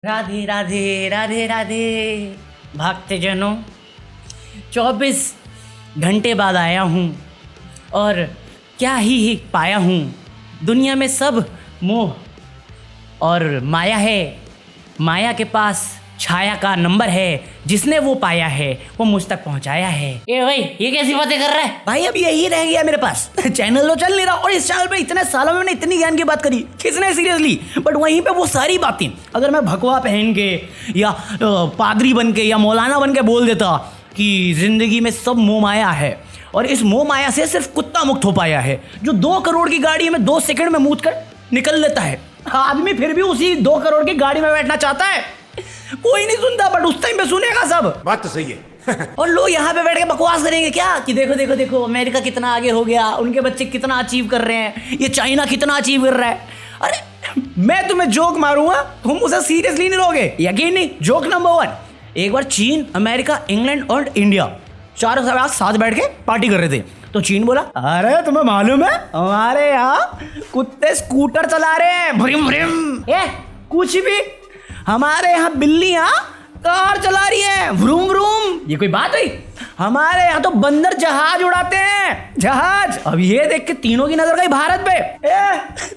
राधे राधे राधे राधे भक्त जनों, 24 घंटे बाद आया हूँ और क्या ही पाया हूँ। दुनिया में सब मोह और माया है। माया के पास छाया का नंबर है, जिसने वो पाया है वो मुझ तक पहुंचाया है। ए भाई, ये कैसी बातें कर रहा है भाई? अब यही रह गया मेरे पास। चैनल तो चल नहीं रहा और इस चैनल पे इतने सालों में मैंने इतनी ज्ञान की बात करी, किसने सीरियसली? बट वहीं पे वो सारी बातें अगर मैं भगवा पहन के या पादरी बन के या मौलाना बन के बोल देता कि जिंदगी में सब मोह माया है और इस मोह माया से सिर्फ कुत्ता मुक्त हो पाया है, जो 2 करोड़ की गाड़ी में 2 सेकंड में मूत कर निकल लेता है। आदमी फिर भी उसी 2 करोड़ की गाड़ी में बैठना चाहता है। कोई नहीं सुनता, बट उस टाइम पे सुनेगा सब। बात तो सही है। और लोग यहाँ पे बैठ के बकवास करेंगे क्या कि देखो देखो देखो अमेरिका कितना आगे हो गया, उनके बच्चे कितना अचीव कर रहे हैं, ये चाइना कितना अचीव कर रहा है। अरे मैं तुम्हें जोक मारूंगा, तुम उसे सीरियसली नहीं लोगे। यकीन नहीं। जोक नंबर 1, एक बार चीन, अमेरिका, इंग्लैंड और इंडिया चारों साथ बैठ के पार्टी कर रहे थे। तो चीन बोला, अरे तुम्हें मालूम है हमारे यहाँ कुत्ते स्कूटर चला रहे हैं, भ्रिम भ्रिम। कुछ भी, हमारे यहाँ बिल्लियां कार चला रही है, व्रूम व्रूम। ये कोई बात हुई? हमारे यहाँ तो बंदर जहाज उड़ाते हैं, जहाज। अब ये देख के तीनों की नजर गई भारत पे।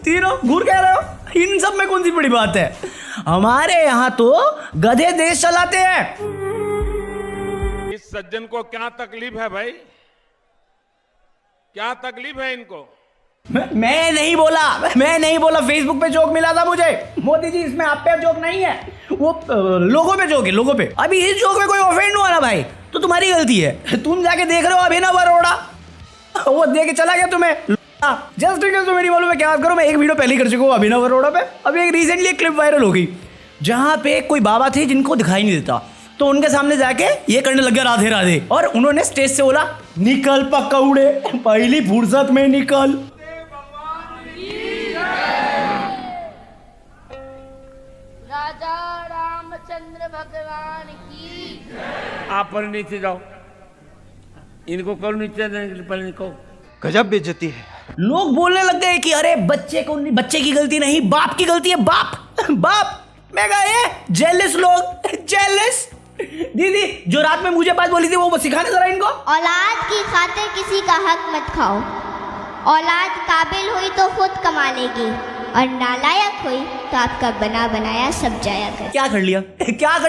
तीनों घूर कह रहे हो, इन सब में कौन सी बड़ी बात है? हमारे यहाँ तो गधे देश चलाते हैं। इस सज्जन को क्या तकलीफ है भाई? क्या तकलीफ है इनको? मैं नहीं बोला, फेसबुक पे जोक मिला था मुझे। मोदी जी, इसमें आप पे जोक नहीं है, वो लोगों पे जोक है, लोगों पे। अभी इस जोक में कोई ऑफेंड हुआ ना भाई तो तुम्हारी गलती है। तुम जाके देख रहे हो अभिनव अरोड़ा, वो दे के चला गया तुम्हें। जस्ट बिकॉज़ तुम्हें नहीं मालूम मैं क्या बात करूं। मैं एक वीडियो पहले कर चुका हूं अभिनव अरोड़ा पे। अभी एक रिसेंटली एक क्लिप वायरल हो गई जहां पे कोई बाबा थे जिनको दिखाई नहीं देता, तो उनके सामने जाके ये करने लग गया राधे राधे, और उन्होंने स्टेज से बोला, निकल पकौड़े पहली फुर्सत में निकल। राजा रामचंद्र भगवान की। आप पर नीचे जाओ, इनको करो नीचे, पहले इनको। गजब बेइज्जती है। लोग बोलने लग गए कि अरे बच्चे की गलती नहीं, बाप की गलती है। बाप मैं कहा ये जेलस लोग, जेलस। दीदी जो रात में मुझे बात बोली थी वो सिखाने जरा इनको। औलाद की खातिर किसी का हक मत खाओ। औलाद काबिल हुई तो खुद कमा लेगी और नालायक हुई तो आपका बना बनाया सब जाया कर। क्या कर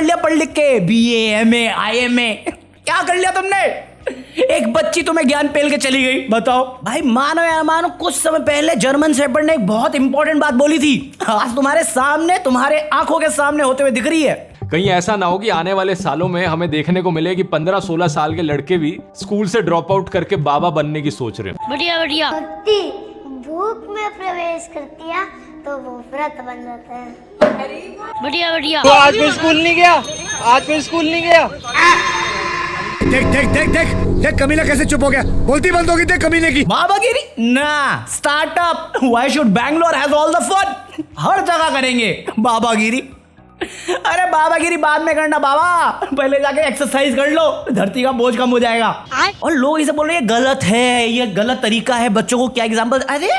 लिया पढ़ लिख के? BA, MA, IMA क्या कर लिया तुमने? एक बच्ची तुम्हें ज्ञान पेल के चली गई, बताओ भाई। मानो या मानो, कुछ समय पहले जर्मन शेफर्ड ने एक बहुत इंपॉर्टेंट बात बोली थी, आज तुम्हारे सामने, तुम्हारे आंखों के सामने होते हुए दिख रही है। कहीं ऐसा ना हो कि आने वाले सालों में हमें देखने को मिले कि 15-16 साल के लड़के भी स्कूल से ड्रॉप आउट करके बाबा बनने की सोच रहे हैं। बढ़िया। भूख में प्रवेश करती है तो वो व्रत बन जाता है। बढ़िया। तो आज कोई स्कूल नहीं गया। देख कमीना कैसे चुप हो गया, बोलती बंद होगी। देख कमीने की बाबागिरी ना, startup. Why should Bangalore has all the fun? हर जगह करेंगे बाबागिरी। अरे बाबागिरी बाद में करना बाबा, पहले जाके एक्सरसाइज कर लो, धरती का बोझ कम हो जाएगा। और लोग इसे बोल रहे हैं गलत है, ये गलत तरीका है। बच्चों को क्या एग्जाम्पल? अरे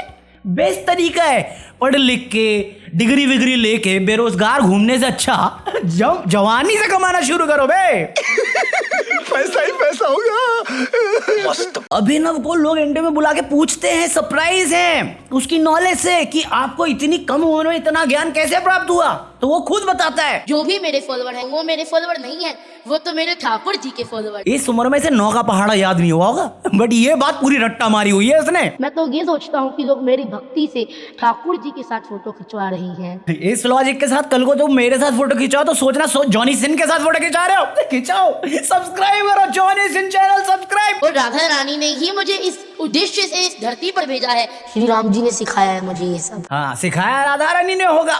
बेस्ट तरीका है, पढ़ लिख के डिग्री विग्री लेके बेरोजगार घूमने से अच्छा जवानी से कमाना शुरू करो बे। पैसा ही पैसा होगा। अभिनव को लोग एंड में बुला के पूछते हैं, सरप्राइज है उसकी नॉलेज से कि आपको इतनी कम उम्र में इतना ज्ञान कैसे प्राप्त हुआ, तो वो खुद बताता है। जो भी मेरे फॉलोवर हैं वो मेरे फॉलोवर नहीं है, वो तो मेरे ठाकुर जी के फॉलोवर। इस उम्र में से 9 का पहाड़ा याद नहीं हुआ होगा, बट ये बात पूरी रट्टा मारी हुई है इसने। मैं तो ये सोचता हूँ कि लोग मेरी भक्ति से ठाकुर जी के साथ फोटो खिंचवा रही हैं। इस लॉजिक के साथ कल को जो मेरे साथ फोटो खिंचाओ तो सोचना जॉनी सिंह के साथ फोटो खिंचा रहे हो। खिंचाओ, सब्सक्राइब करो जॉनी सिंह चैनल, सब्सक्राइब। और राधा रानी ने ही मुझे इस उद्देश्य से इस धरती पर भेजा है। श्री राम जी ने सिखाया है मुझे ये सब। हाँ, सिखाया राधा रानी ने होगा,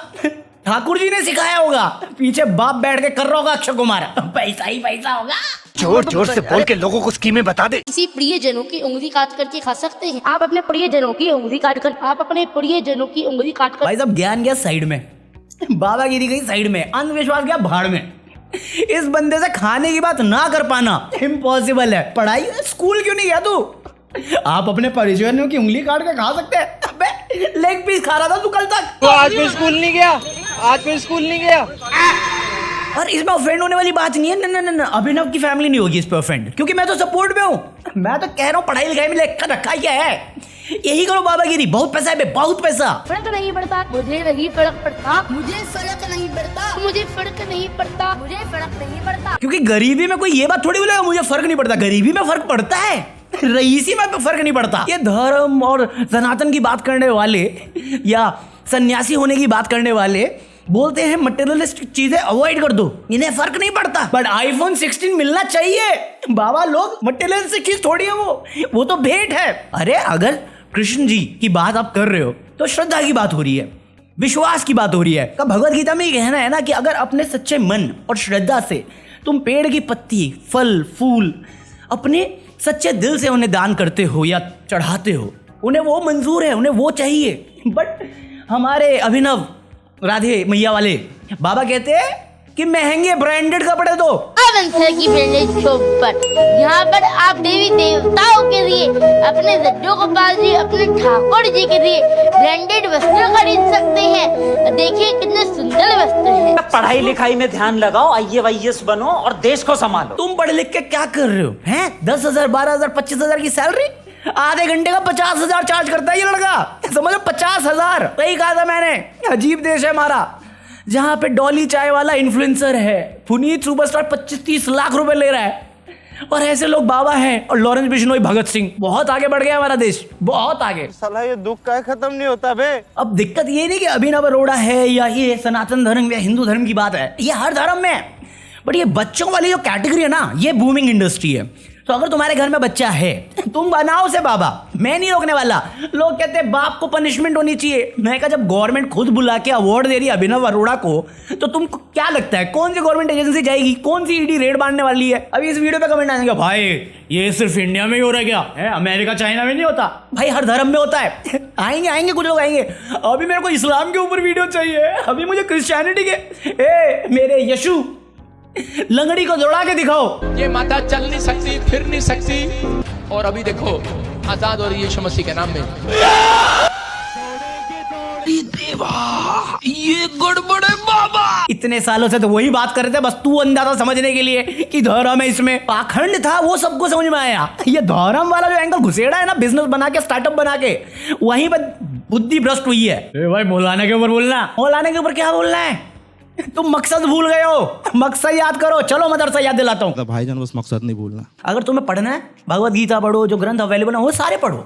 ठाकुर जी ने सिखाया होगा, पीछे बाप बैठ के कर रहा होगा अक्षय कुमार। पैसा ही पैसा होगा। जोर से बोल के लोगों को स्कीमें बता दे। किसी प्रियजनों की उंगली काट करके खा सकते हैं। आप अपने प्रियजनों की उंगली काट कर भाई साहब, ज्ञान गया साइड में, बाबागिरी गई साइड में, अंधविश्वास गया भाड़ में। इस बंदे से खाने की बात ना कर पाना इम्पॉसिबल है। पढ़ाई स्कूल क्यों नहीं गया तू? आप अपने परिजनों की उंगली काट के खा सकते हैं। लेग पीस खा रहा था तू कल तक। तो आज कोई स्कूल नहीं गया। आज फिर स्कूल नहीं गया? और इसमें ऑफेंड होने वाली बात नहीं है। ना अभिनव की फैमिली नहीं होगी इस पे ऑफेंड, क्योंकि मैं तो सपोर्ट में हूँ। मैं तो कह रहा हूँ पढ़ाई लिखाई में लेकर रखा क्या है, यही करो बाबागिरी। बहुत पैसा है बे, बहुत पैसा। फर्क नहीं पड़ता, मुझे नहीं फर्क पड़ता, मुझे फर्क नहीं पड़ता, मुझे फर्क नहीं पड़ता, मुझे फर्क नहीं पड़ता। क्योंकि गरीबी में कोई ये बात थोड़ी बोलेगा मुझे फर्क नहीं पड़ता। गरीबी में फर्क पड़ता है, रईसी में फर्क नहीं पड़ता। ये धर्म और सनातन की बात करने वाले या सन्यासी होने की बात करने वाले बोलते हैं मटेरियलिस्टिक चीजें अवॉइड कर दो, इन्हें फर्क नहीं पड़ता। बट आईफोन 16 मिलना चाहिए बाबा। लोग मटेरियलिस्टिक चीज थोड़ी है, वो तो भेंट है। अरे अगर कृष्ण जी की बात आप कर रहे हो तो श्रद्धा की बात हो रही है, विश्वास की बात हो रही है। भगवत गीता में ये कहना है ना कि अगर अपने सच्चे मन और श्रद्धा से तुम पेड़ की पत्ती, फल, फूल अपने सच्चे दिल से उन्हें दान करते हो या चढ़ाते हो, उन्हें वो मंजूर है, उन्हें वो चाहिए। बट हमारे अभिनव राधे मैया वाले बाबा कहते हैं कि महंगे ब्रांडेड कपड़े दो। की ब्रांडेड शॉप पर, यहाँ पर आप देवी देवताओं के लिए, अपने लड्डू गोपाल जी, अपने ठाकुर जी के लिए ब्रांडेड वस्त्र खरीद सकते हैं। देखिए कितने सुंदर वस्त्र हैं। पढ़ाई लिखाई में ध्यान लगाओ, IAS बनो और देश को संभालो। तुम पढ़ लिख के क्या कर रहे हो हैं? 10,000, 12,000, 25,000 की सैलरी, आधे घंटे का 50,000 चार्ज करता है ये लड़का। समझो 50,000। सही कहा था मैंने। अजीब देश है हमारा, जहां पे डॉली चाय वाला इन्फ्लुएंसर है, पुनीत सुपरस्टार 25-30 लाख रुपए ले रहा है, और ऐसे लोग बाबा हैं। और लॉरेंस बिश्नोई, भगत सिंह, बहुत आगे बढ़ गया हमारा देश, बहुत आगे। साला ये दुख का खत्म नहीं होता बे। अब दिक्कत ये नहीं कि अभिनव अरोड़ा है या ये सनातन धर्म या हिंदू धर्म की बात है, ये हर धर्म में है। बट ये बच्चों वाली जो कैटेगरी है ना, ये बूमिंग इंडस्ट्री है। तो अगर तुम्हारे घर में बच्चा है, तुम बनाओ से बाबा, मैं नहीं रोकने वाला। लोग कहते हैं बाप को पनिशमेंट होनी चाहिए। मैं कहा जब गवर्नमेंट खुद बुला के अवार्ड दे रही है अभिनव अरोड़ा को, तो तुमको क्या लगता है कौन सी गवर्नमेंट एजेंसी जाएगी, कौन सी ईडी रेड मारने वाली है? अभी इस वीडियो पे कमेंट आएंगे, भाई ये सिर्फ इंडिया में ही हो रहा है क्या है, अमेरिका चाइना में नहीं होता? भाई हर धर्म में होता है। आएंगे कुछ लोग आएंगे। अभी मेरे को इस्लाम के ऊपर वीडियो चाहिए, अभी मुझे क्रिश्चियनिटी के मेरे यशु लंगड़ी को दौड़ा के दिखाओ। ये माता चल नहीं सकती, फिर नहीं सकती, और अभी देखो आजाद हो रही है यीशु मसीह के नाम में। देवा, ये गड़बड़ है बाबा। इतने सालों से तो वही बात कर रहे थे, बस तू अंधा था समझने के लिए कि धर्म है, इसमें पाखंड था, वो सबको समझ में आया। ये धर्म वाला जो एंगल घुसेड़ा है ना, बिजनेस बना के, स्टार्टअप बना के, वहीं पर बुद्धि भ्रष्ट हुई है। भाई मौलाना के ऊपर बोलना, मौलाना के ऊपर क्या बोलना है? तुम मकसद भूल गए हो, मकसद याद करो। चलो मदरसा याद दिलाता हूँ। भाईजान बस मकसद नहीं भूलना। अगर तुम्हें पढ़ना है, भगवत गीता पढ़ो, जो ग्रंथ अवेलेबल है वो सारे पढ़ो।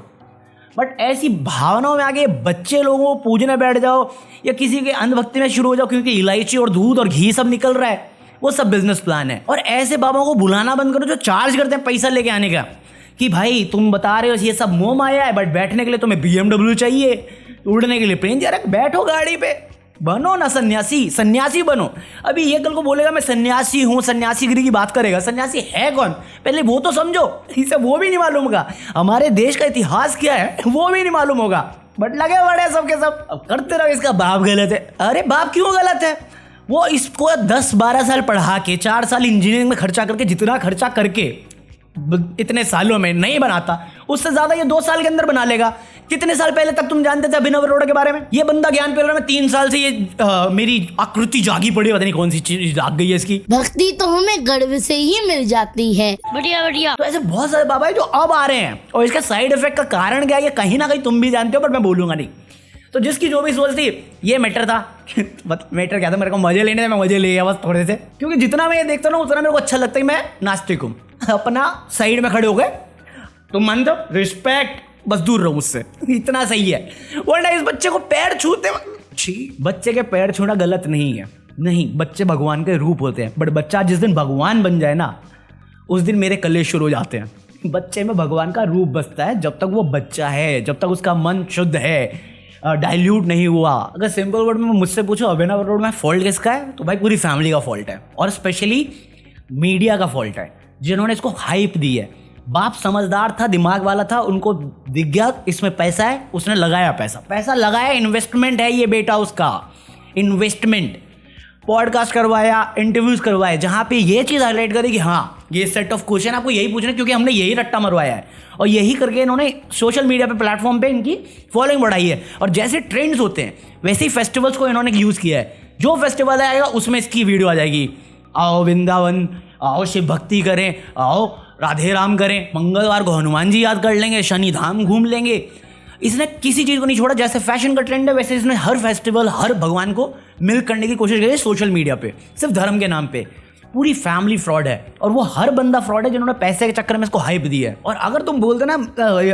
बट ऐसी भावनाओं में आगे बच्चे लोगों को पूजने बैठ जाओ या किसी के अंधभक्ति में शुरू हो जाओ क्योंकि इलायची और दूध और घी सब निकल रहा है, वो सब बिजनेस प्लान है। और ऐसे बाबाओं को बुलाना बंद करो जो चार्ज करते हैं पैसा लेके आने का, कि भाई तुम बता रहे हो ये सब मोह माया है, बट बैठने के लिए तुम्हें BMW चाहिए, उड़ने के लिए प्लेन। यार बैठो गाड़ी पे, बनो ना सन्यासी, सन्यासी बनो। अभी ये कल को बोलेगा मैं सन्यासी हूँ, सन्यासीगिरी की बात करेगा, सन्यासी है कौन पहले वो तो समझो। इसे वो भी नहीं मालूम होगा, हमारे देश का इतिहास क्या है वो भी नहीं मालूम होगा। बट लगे बड़े सबके सब, अब करते रहो इसका बाप गलत है। अरे बाप क्यों गलत है? वो इसको 10-12 साल पढ़ा के, 4 साल इंजीनियरिंग में खर्चा करके, जितना खर्चा करके इतने सालों में नहीं बनाता, उससे ज्यादा ये 2 साल के अंदर बना लेगा। कितने साल पहले तक तुम जानते थे अभिनव अरोड़ा के बारे में? ये बंदा ज्ञान पेल रहा है। 3 साल से ये मेरी आकृति जागी पड़ी, पता नहीं कौन सी चीज जाग गई है इसकी। भक्ति तो हमें गर्व से ही मिल जाती है। बढ़िया बढ़िया। तो ऐसे बहुत सारे बाबा है जो अब आ रहे हैं, और इसका साइड इफेक्ट का कारण क्या है ये कहीं ना कहीं तुम भी जानते हो, बट मैं बोलूंगा नहीं। तो जिसकी जो भी सोच थी, ये मैटर था। मैटर क्या था, मेरे को मजे लेने थे, मैं मजे ले गया बस थोड़े से। क्योंकि जितना मैं ये देखता हूँ उतना मेरे को अच्छा लगता है। मैं नास्तिक हूँ, अपना साइड में खड़े हो गए, तुम मानते हो, रिस्पेक्ट, बस दूर रहो मुझसे, इतना सही है। वरना इस बच्चे को पैर छूते, बच्चे के पैर छूना गलत नहीं है, नहीं, बच्चे भगवान के रूप होते हैं। बट बच्चा जिस दिन भगवान बन जाए ना, उस दिन मेरे कलेश शुरू हो जाते हैं। बच्चे में भगवान का रूप बसता है जब तक वो बच्चा है, जब तक उसका मन शुद्ध है, डाइल्यूट नहीं हुआ। अगर सिंपल वर्ड में मुझसे पूछो अभिनव अरोड़ा में फॉल्ट किसका है, तो भाई पूरी फैमिली का फॉल्ट है, और स्पेशली मीडिया का फॉल्ट है, जिन्होंने इसको हाइप दी है। बाप समझदार था, दिमाग वाला था, उनको दिख गया इसमें पैसा है, उसने लगाया पैसा लगाया। इन्वेस्टमेंट है ये बेटा, उसका इन्वेस्टमेंट। पॉडकास्ट करवाया, इंटरव्यूज करवाए, जहाँ पे ये चीज़ हाईलाइट करी कि हाँ ये सेट ऑफ क्वेश्चन आपको यही पूछना, क्योंकि हमने यही रट्टा मरवाया है। और यही करके इन्होंने सोशल मीडिया पे, प्लेटफॉर्म पे इनकी फॉलोइंग बढ़ाई है। और जैसे ट्रेंड्स होते हैं वैसे ही फेस्टिवल्स को इन्होंने यूज़ किया है। जो फेस्टिवल आएगा उसमें इसकी वीडियो आ जाएगी। आओ वृंदावन, आओ शिव भक्ति करें, आओ राधे राम करें, मंगलवार को हनुमान जी याद कर लेंगे, शनि धाम घूम लेंगे। इसने किसी चीज़ को नहीं छोड़ा। जैसे फैशन का ट्रेंड है वैसे इसने हर फेस्टिवल, हर भगवान को मिल करने की कोशिश करी सोशल मीडिया पे, सिर्फ धर्म के नाम पे। पूरी फैमिली फ्रॉड है और वो हर बंदा फ्रॉड है जिन्होंने पैसे के चक्कर में इसको हाइप दी है। और अगर तुम बोलते ना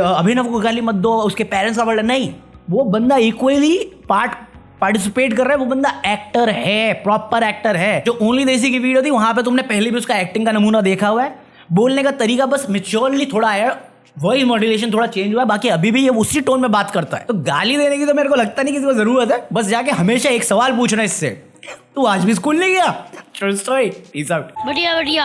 अभिनव को गाली मत दो, उसके पेरेंट्स का वर्ड नहीं, वो बंदा इक्वली पार्टिसिपेट कर रहा है। वो बंदा एक्टर है, प्रॉपर एक्टर है। जो ओनली देसी की वीडियो थी वहां पे तुमने पहले भी उसका एक्टिंग का नमूना देखा हुआ है। बोलने का तरीका बस मैच्योरली थोड़ा आया, वही मॉड्यूलेशन थोड़ा चेंज हुआ है, बाकी अभी भी ये उसी टोन में बात करता है। तो गाली देने की तो मेरे को लगता नहीं किसी को जरूरत है। बस जाके हमेशा एक सवाल पूछना इससे, तू आज भी स्कूल नहीं गया? Peace out. बढ़िया बढ़िया।